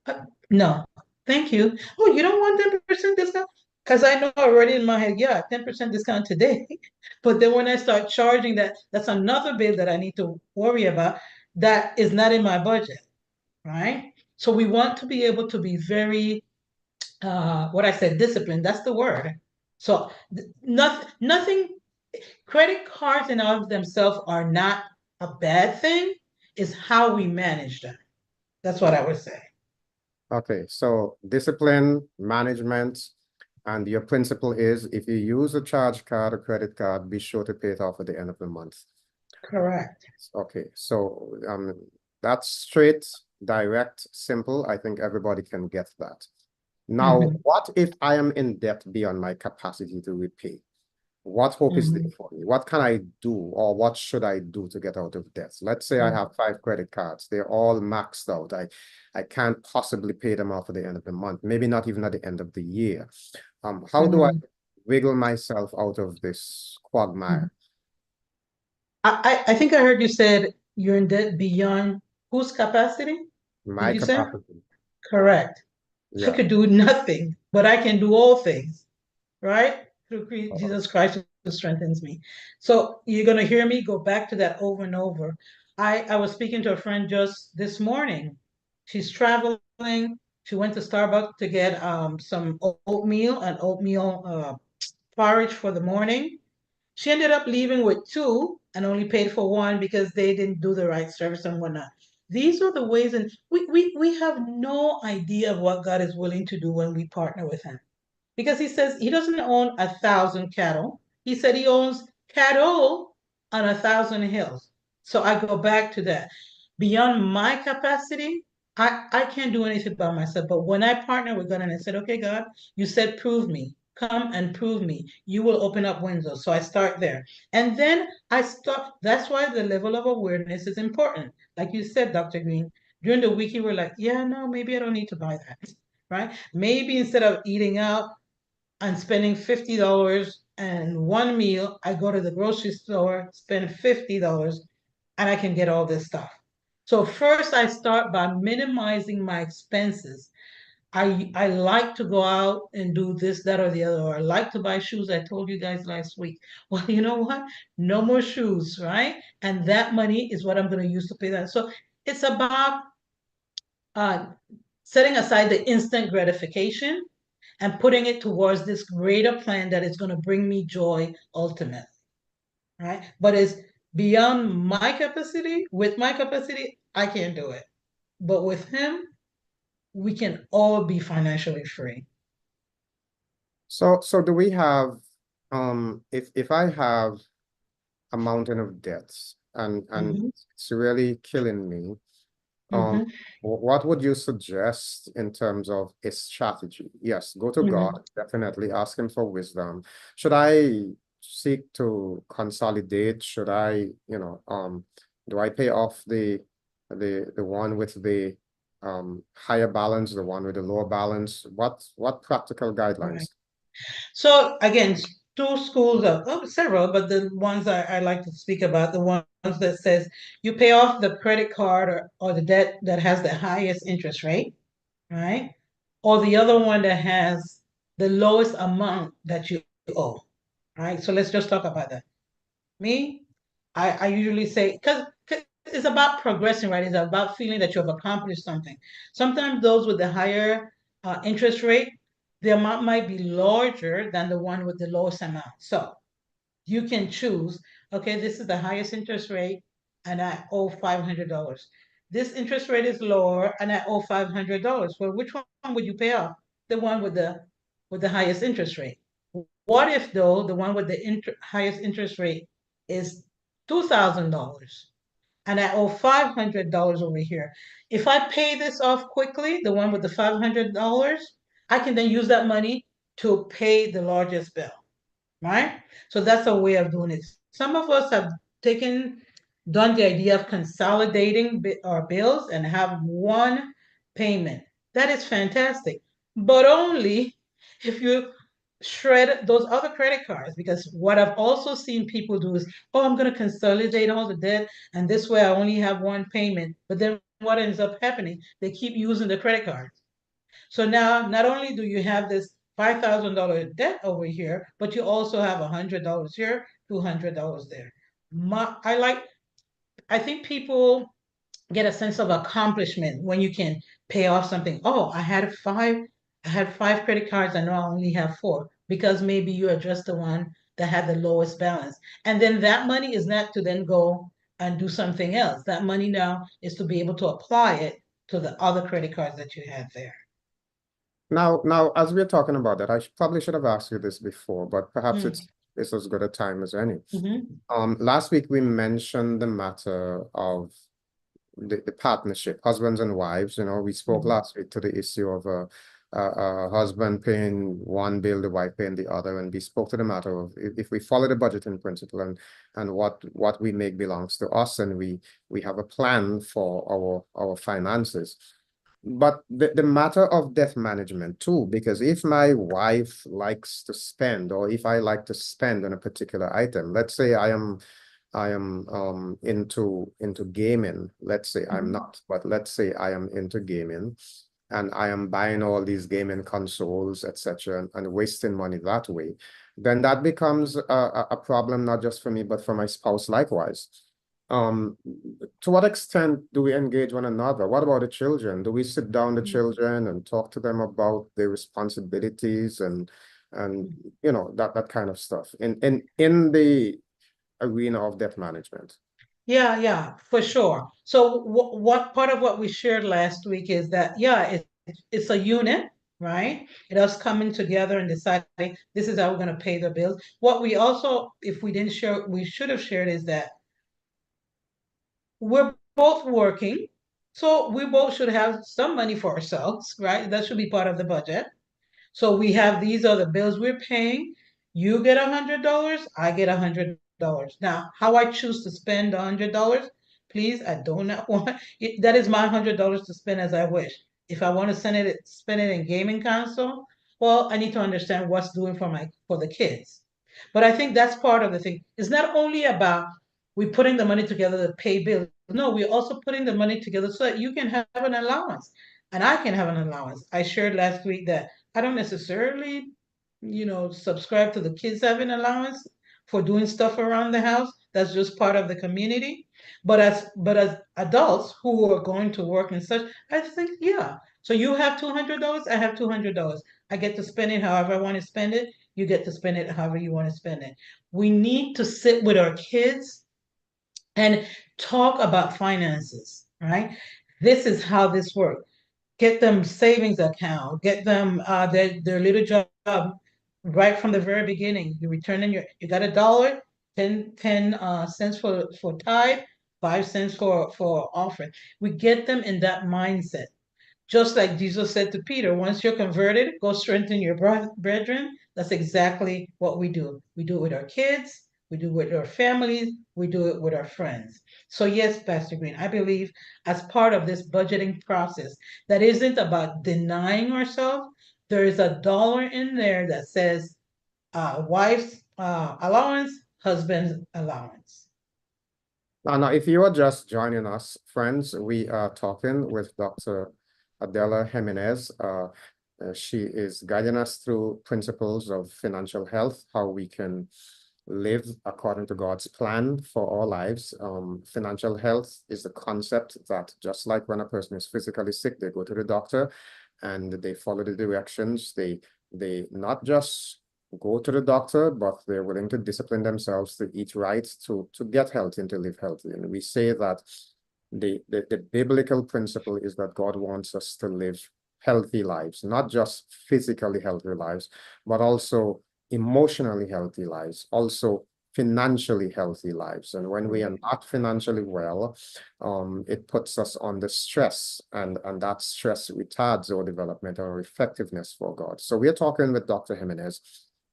no, thank you. Oh, you don't want 10% discount? Because I know already in my head, yeah, 10% discount today. But then when I start charging that, that's another bill that I need to worry about that is not in my budget, right? So we want to be able to be very what I said, discipline, that's the word. So nothing, credit cards in of themselves are not a bad thing, is how we manage them. That's what I would say. Okay, so discipline, management, and your principle is if you use a charge card or credit card, be sure to pay it off at the end of the month. Correct. Okay, so that's straight, direct, simple. I think everybody can get that. Now, Mm-hmm. what if I am in debt beyond my capacity to repay? What hope is there Mm-hmm. for me? What can I do, or what should I do to get out of debt? Let's say I have 5 credit cards. They're all maxed out. I can't possibly pay them off at the end of the month, maybe not even at the end of the year. How do I Mm-hmm. wiggle myself out of this Mm-hmm. quagmire? I think I heard you said you're in debt beyond whose capacity? Did My you say? capacity. Correct. I Yeah. could do nothing, but I can do all things, right? Through Uh, Jesus Christ who strengthens me. So you're going to hear me go back to that over and over. I was speaking to a friend just this morning. She's traveling. She went to Starbucks to get some oatmeal and oatmeal porridge for the morning. She ended up leaving with two and only paid for one because they didn't do the right service and whatnot. These are the ways, and we have no idea of what God is willing to do when we partner with Him because he says he doesn't own 1,000 cattle. He said he owns cattle on 1,000 hills. So I go back to that. Beyond my capacity, I can't do anything by myself. But when I partner with God and I said, okay, God, you said prove me. Come and prove me. You will open up windows. So I start there. And then I stop. That's why the level of awareness is important. Like you said, Dr. Greene, during the week, you were like, yeah, no, maybe I don't need to buy that. Right? Maybe instead of eating out, and spending $50 and one meal, I go to the grocery store, spend $50, and I can get all this stuff. So first I start by minimizing my expenses. I like to go out and do this, that, or the other, or I like to buy shoes. I told you guys last week. Well, you know what? No more shoes, right? And that money is what I'm going to use to pay that. So it's about uh, setting aside the instant gratification and putting it towards this greater plan that is going to bring me joy ultimately, right? But it's beyond my capacity. With my capacity, I can't do it. But with him, we can all be financially free. so do we have if I have a mountain of debts and Mm-hmm. it's really killing me, um Mm-hmm. what would you suggest in terms of a strategy? Yes, go to Mm-hmm. God, definitely ask him for wisdom. Should I seek to consolidate? Should I, do I pay off the one with the higher balance, the one with the lower balance? What practical Right. guidelines? So again, two schools of several, but the ones I like to speak about, the ones that says you pay off the credit card or the debt that has the highest interest rate, right? Or the other one that has the lowest amount that you owe, right? So let's just talk about that. Me, I usually say, because it's about progressing, right? It's about feeling that you have accomplished something. Sometimes those with the higher interest rate, the amount might be larger than the one with the lowest amount. So you can choose, okay, this is the highest interest rate and I owe $500. This interest rate is lower and I owe $500. Well, which one would you pay off? The one with the highest interest rate. What if though the one with the highest interest rate is $2,000 and I owe $500 over here? If I pay this off quickly, the one with the $500, I can then use that money to pay the largest bill, right? So that's a way of doing it. Some of us have done the idea of consolidating our bills and have one payment. That is fantastic, but only if you shred those other credit cards. Because what I've also seen people do is, oh, I'm going to consolidate all the debt, and this way I only have one payment. But then what ends up happening? They keep using the credit cards. So now, not only do you have this $5,000 debt over here, but you also have $100 here, $200 there. I think people get a sense of accomplishment when you can pay off something. Oh, I had five credit cards, and now I only have four, because maybe you are just the one that had the lowest balance. And then that money is not to then go and do something else. That money now is to be able to apply it to the other credit cards that you had there. Now, as we're talking about that, probably should have asked you this before, but perhaps Mm. it's as good a time as any. Mhm. Last week we mentioned the matter of the partnership, husbands and wives. You know, we spoke Mhm. last week to the issue of a husband paying one bill, the wife paying the other, and we spoke to the matter of if we follow the budgeting principle and what we make belongs to us, and we have a plan for our finances. But the matter of debt management too, because if my wife likes to spend, or if I like to spend on a particular item, let's say I am into gaming. Let's say I'm Mhm. not, but let's say I am into gaming and I am buying all these gaming consoles, etc., and wasting money that way, then that becomes a problem, not just for me, but for my spouse likewise. Um, to what extent do we engage one another? What about the children? Do we sit down the children and talk to them about their responsibilities and you know that kind of stuff in the arena of debt management? Yeah, yeah, for sure. So what part of what we shared last week is that, yeah, it's a unit, right? It us coming together and deciding this is how we're going to pay the bills. What we also, if we didn't share, we should have shared, is that we're both working, so we both should have some money for ourselves, right? That should be part of the budget. So we have, these are the bills we're paying. You get $100, I get $100. Now, how I choose to spend $100, please, I do not want it, that is my $100 to spend as I wish. If I want to spend it in gaming console, well, I need to understand what's doing for the kids. But I think that's part of the thing. It's not only about we putting the money together to pay bills. No, we're also putting the money together so that you can have an allowance and I can have an allowance. I shared last week that I don't necessarily, subscribe to the kids having allowance for doing stuff around the house. That's just part of the community. But as adults who are going to work and such, I think, yeah. So you have $200, I have $200. I get to spend it however I want to spend it. You get to spend it however you want to spend it. We need to sit with our kids and talk about finances, right? This is how this works. Get them savings account, get them their little job right from the very beginning. You return in you got $1, 10 cents for tithe, 5 cents for offering. We get them in that mindset. Just like Jesus said to Peter, once you're converted, go strengthen your brethren. That's exactly what we do. We do it with our kids, we do it with our families, we do it with our friends. So, yes, Pastor Greene, I believe as part of this budgeting process, that isn't about denying ourselves. There is a dollar in there that says wife's allowance, husband's allowance. Now, if you are just joining us, friends, we are talking with Dr. Adela Jimenez. She is guiding us through principles of financial health, how we can live according to God's plan for our lives. Financial health is the concept that just like when a person is physically sick, they go to the doctor and they follow the directions. They not just go to the doctor, but they're willing to discipline themselves to eat right, to get healthy and to live healthy. And we say that the biblical principle is that God wants us to live healthy lives, not just physically healthy lives, but also emotionally healthy lives, also financially healthy lives. And when we are not financially well, it puts us under stress, and that stress retards our development or effectiveness for God. So we're talking with Dr. Jimenez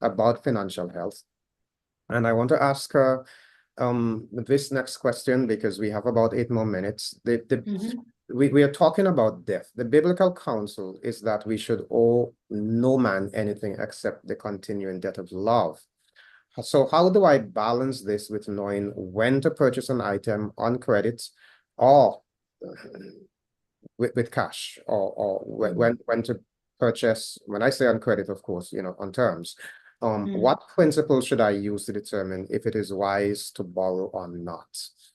about financial health. And I want to ask her this next question because we have about 8 more minutes. Mhm. we are talking about death. The biblical counsel is that we should owe no man anything except the continuing debt of love. So how do I balance this with knowing when to purchase an item on credit or with cash, or when to purchase, when I say on credit, of course, on terms. What principle should I use to determine if it is wise to borrow or not?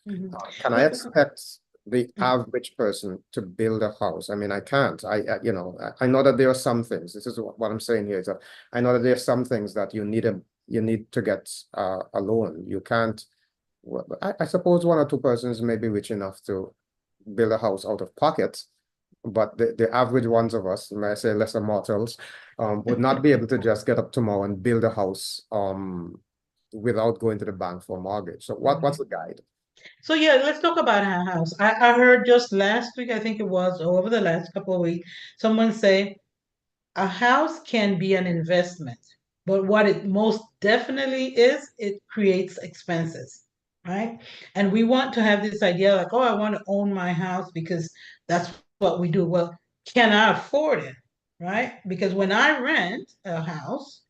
Can I expect the average person to build a house? I mean, I can't. I know that there are some things. This is what I'm saying here is that I know that there are some things that you need to get a loan. You can't. I suppose one or two persons may be rich enough to build a house out of pocket, but the average ones of us, may I say lesser mortals, would not be able to just get up tomorrow and build a house without going to the bank for a mortgage. So what's the guide? So yeah, let's talk about our house. I heard just last week, I think it was, or over the last couple of weeks, someone say a house can be an investment, but what it most definitely is, it creates expenses, right? And we want to have this idea like, oh, I want to own my house because that's what we do. Well, can I afford it, right? Because when I rent a house,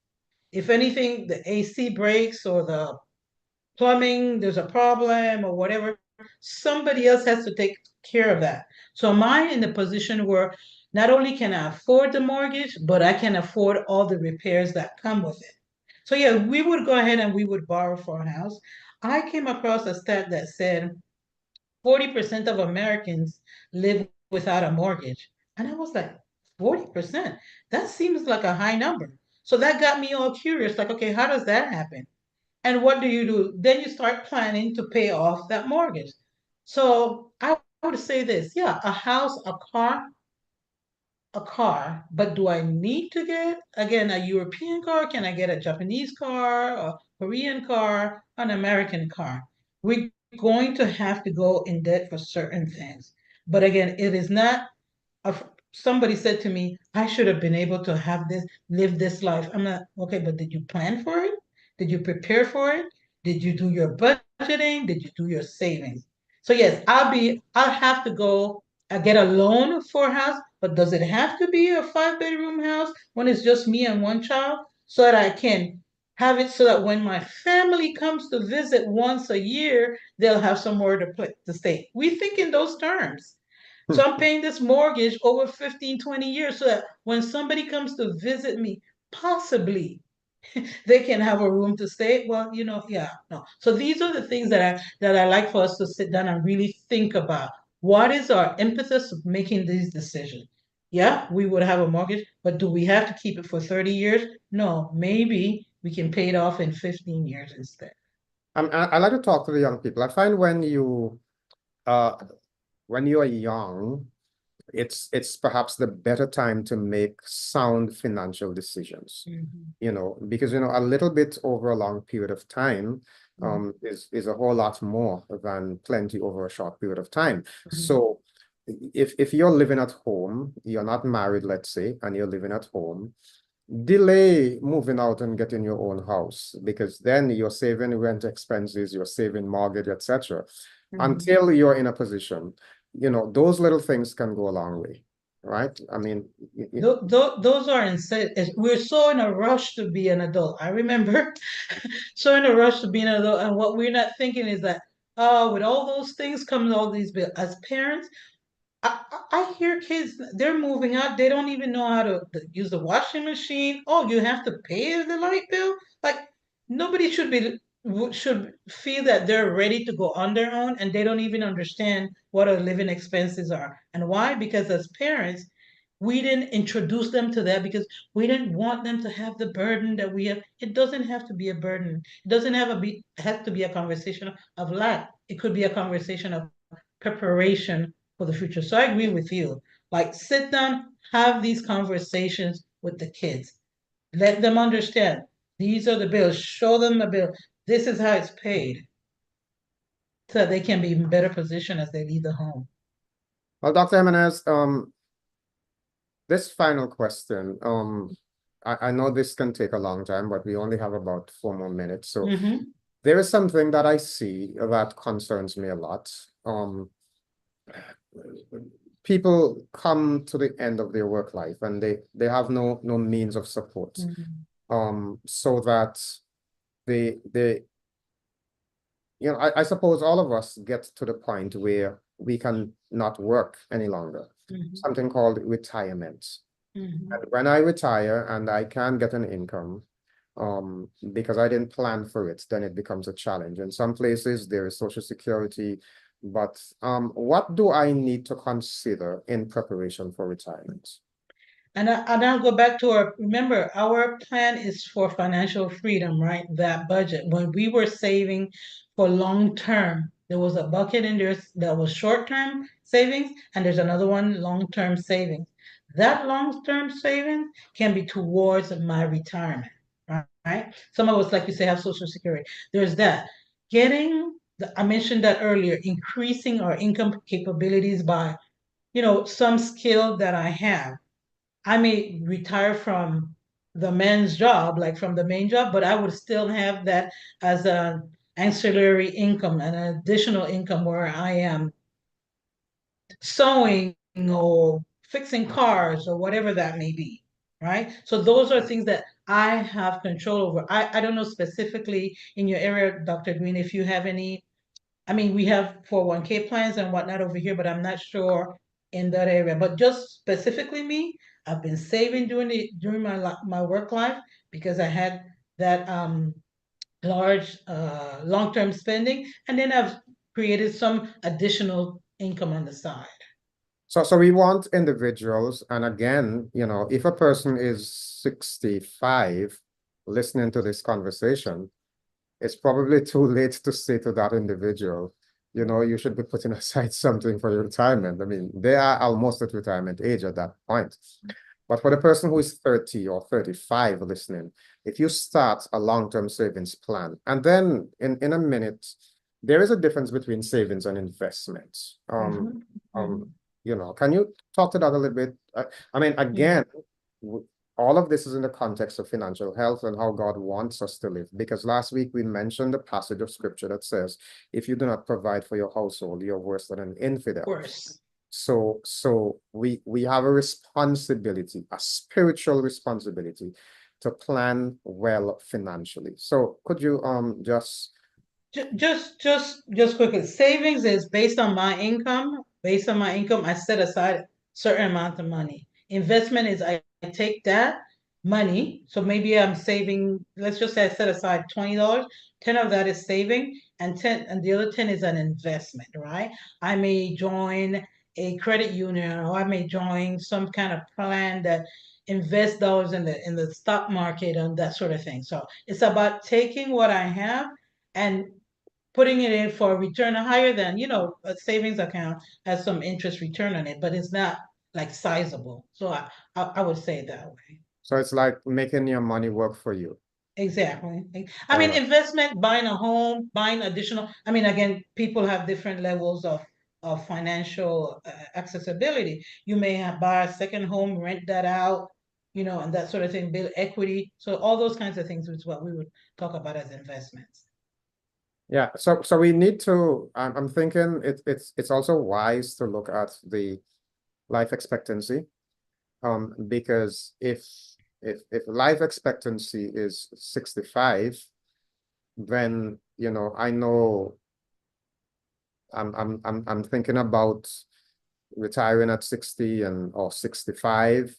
if anything, the AC breaks or the plumbing, there's a problem or whatever, somebody else has to take care of that. So am I in the position where not only can I afford the mortgage, but I can afford all the repairs that come with it. So yeah, we would go ahead and we would borrow for a house. I came across a stat that said 40% of Americans live without a mortgage. And I was like, 40%? That seems like a high number. So that got me all curious, like, okay, how does that happen? And what do? Then you start planning to pay off that mortgage. So I would say this, yeah, a house, a car, but do I need to get, again, a European car? Can I get a Japanese car, a Korean car, an American car? We're going to have to go in debt for certain things. But again, it is not somebody said to me, I should have been able to have this, live this life. I'm not, okay, but did you plan for it? Did you prepare for it? Did you do your budgeting? Did you do your savings? So yes, I'll have to go get a loan for a house, but does it have to be a 5 bedroom house when it's just me and one child so that I can have it so that when my family comes to visit once a year, they'll have somewhere to stay. We think in those terms. So I'm paying this mortgage over 15, 20 years so that when somebody comes to visit me, possibly they can have a room to stay. Well, yeah, no. So these are the things that I like for us to sit down and really think about. What is our impetus of making these decisions? Yeah, we would have a mortgage, but do we have to keep it for 30 years? No, maybe we can pay it off in 15 years instead. I like to talk to the young people. I find when you are young, it's perhaps the better time to make sound financial decisions. Because a little bit over a long period of time is a whole lot more than plenty over a short period of time. So if you're living at home, you're not married, let's say, and you're living at home, delay moving out and getting your own house, because then you're saving rent expenses, you're saving mortgage, etc. Until you're in a position, those little things can go a long way, right? I mean, Those are we're so in a rush to be an adult. I remember so in a rush to be an adult, and what we're not thinking is that, with all those things comes all these bills. As parents, I hear kids, they're moving out, they don't even know how to use the washing machine. Oh, you have to pay the light bill? Like, nobody should feel that they're ready to go on their own and they don't even understand what our living expenses are. And why? Because as parents, we didn't introduce them to that because we didn't want them to have the burden that we have. It doesn't have to be a burden. It doesn't have to be a conversation of lack. It could be a conversation of preparation for the future. So I agree with you. Like, sit down, have these conversations with the kids. Let them understand these are the bills. Show them the bill. This is how it's paid, so that they can be in better position as they leave the home. well, Dr. Jimenez, this final question, I know this can take a long time, but we only have about 4 more minutes. So there is something that I see that concerns me a lot. people come to the end of their work life and they have no means of support, so that they I suppose all of us get to the point where we can not work any longer, something called retirement. And when I retire and I can get an income, because I didn't plan for it, then it becomes a challenge. In some places there is Social Security, but what do I need to consider in preparation for retirement? And I'll go back to remember, our plan is for financial freedom, right? That budget. When we were saving for long term, there was a bucket in there that was short term savings, and there's another one long term savings. That long term savings can be towards my retirement, right? Some of us, like you say, have Social Security. There's that. I mentioned that earlier, increasing our income capabilities by, some skill that I have. I may retire from the men's job, like from the main job, but I would still have that as an ancillary income, an additional income where I am sewing or fixing cars or whatever that may be, right? So those are things that I have control over. I don't know specifically in your area, Dr. Greene, if you have any. I mean, we have 401k plans and whatnot over here, but I'm not sure in that area. But just specifically me, I've been saving during my work life because I had that large long-term spending, and then I've created some additional income on the side. So we want individuals, and again, if a person is 65 listening to this conversation, it's probably too late to say to that individual, you should be putting aside something for your retirement. I mean, they are almost at retirement age at that point. But for the person who is 30 or 35 listening, if you start a long-term savings plan, and then in a minute, there is a difference between savings and investments. Can you talk to that a little bit? I mean, again, all of this is in the context of financial health and how God wants us to live. Because last week we mentioned the passage of scripture that says, if you do not provide for your household, you're worse than an infidel. Of course. So we have a responsibility, a spiritual responsibility to plan well financially. So could you just quickly, savings is based on my income. Based on my income, I set aside certain amount of money. Investment is I take that money. So maybe I'm saving, let's just say I set aside $20. 10 of that is saving, and the other 10 is an investment, right? I may join a credit union, or I may join some kind of plan that invest dollars in the stock market and that sort of thing. So it's about taking what I have and putting it in for a return higher than, a savings account has some interest return on it, but it's not like sizable. So I would say it that way. So it's like making your money work for you. Exactly. I mean, investment, buying a home, buying additional. I mean, again, people have different levels of financial accessibility. You may buy a second home, rent that out, and that sort of thing, build equity. So all those kinds of things is what we would talk about as investments. Yeah, so we need to. I'm thinking it's also wise to look at the life expectancy, because if life expectancy is 65, then I know I'm thinking about retiring at 60 or 65,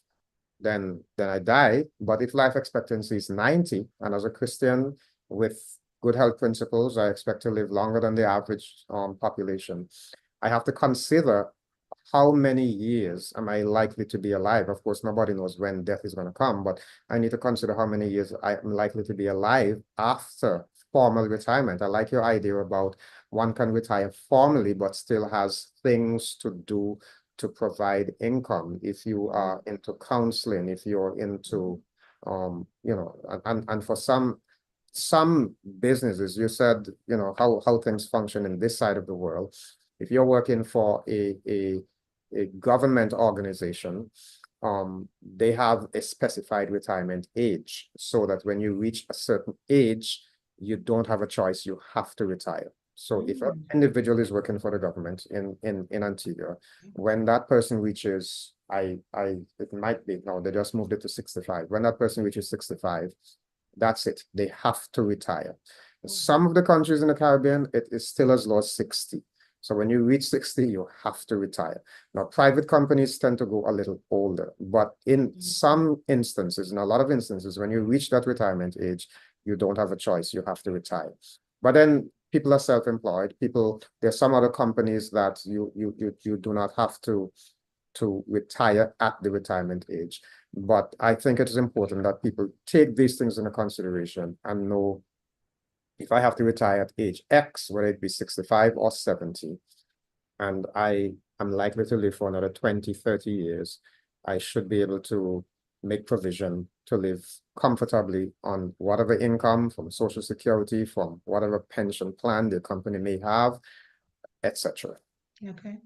then I die. But if life expectancy is 90, and as a Christian with good health principles, I expect to live longer than the average population, I have to consider how many years am I likely to be alive. Of course, nobody knows when death is going to come, but I need to consider how many years I am likely to be alive after formal retirement. I like your idea about one can retire formally, but still has things to do to provide income. If you are into counseling, if you're into, and for some businesses, you said, how things function in this side of the world. If you're working for a government organization, they have a specified retirement age, so that when you reach a certain age, you don't have a choice, you have to retire. So if an individual is working for the government in Antigua, when that person reaches, it might be, no, they just moved it to 65. When that person reaches 65, that's it. They have to retire. Some of the countries in the Caribbean, it is still as low as 60. So when you reach 60, you have to retire. Now, private companies tend to go a little older, but in some instances, in a lot of instances, when you reach that retirement age, you don't have a choice. You have to retire. But then people are self-employed. There's some other companies that you do not have to retire at the retirement age. But I think it is important that people take these things into consideration and know, if I have to retire at age X, whether it be 65 or 70, and I am likely to live for another 20, 30 years, I should be able to make provision to live comfortably on whatever income from Social Security, from whatever pension plan the company may have, etc. Okay.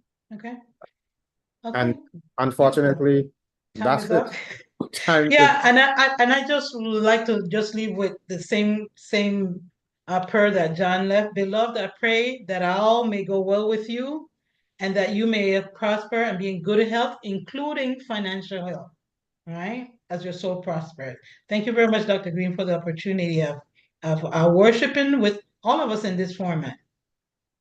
And unfortunately, time that's is it. up. Time Yeah, and I just would like to just leave with the same prayer that John left. Beloved, I pray that all may go well with you, and that you may prosper and be in good health, including financial health. Right, as your soul prospers. Thank you very much, Dr. Greene, for the opportunity of worshiping with all of us in this format.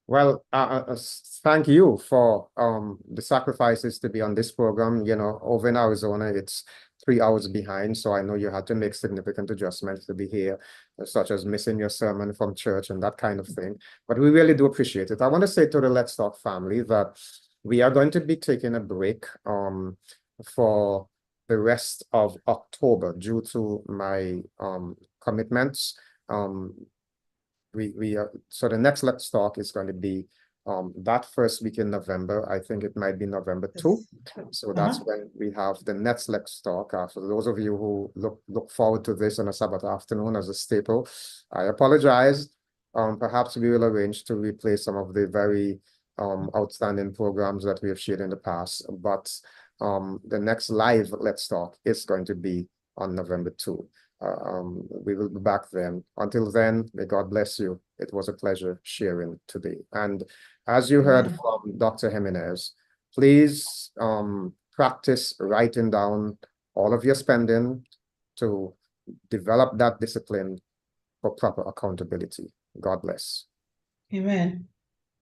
Well, thank you for the sacrifices to be on this program. You know, over in Arizona, it's 3 hours behind, so I know you had to make significant adjustments to be here, such as missing your sermon from church and that kind of thing. But we really do appreciate it. I want to say to the Let's Talk family that we are going to be taking a break for the rest of October due to my commitments. So the next Let's Talk is going to be that first week in November. I think it might be November 2. So that's when we have the next Let's Talk. For those of you who look forward to this on a Sabbath afternoon as a staple, I apologize. Perhaps we will arrange to replay some of the very outstanding programs that we have shared in the past. But the next live Let's Talk is going to be on November 2. We will be back then. Until then, may God bless you. It was a pleasure sharing today. And as you heard from Dr. Jimenez, please practice writing down all of your spending to develop that discipline for proper accountability. God bless. Amen.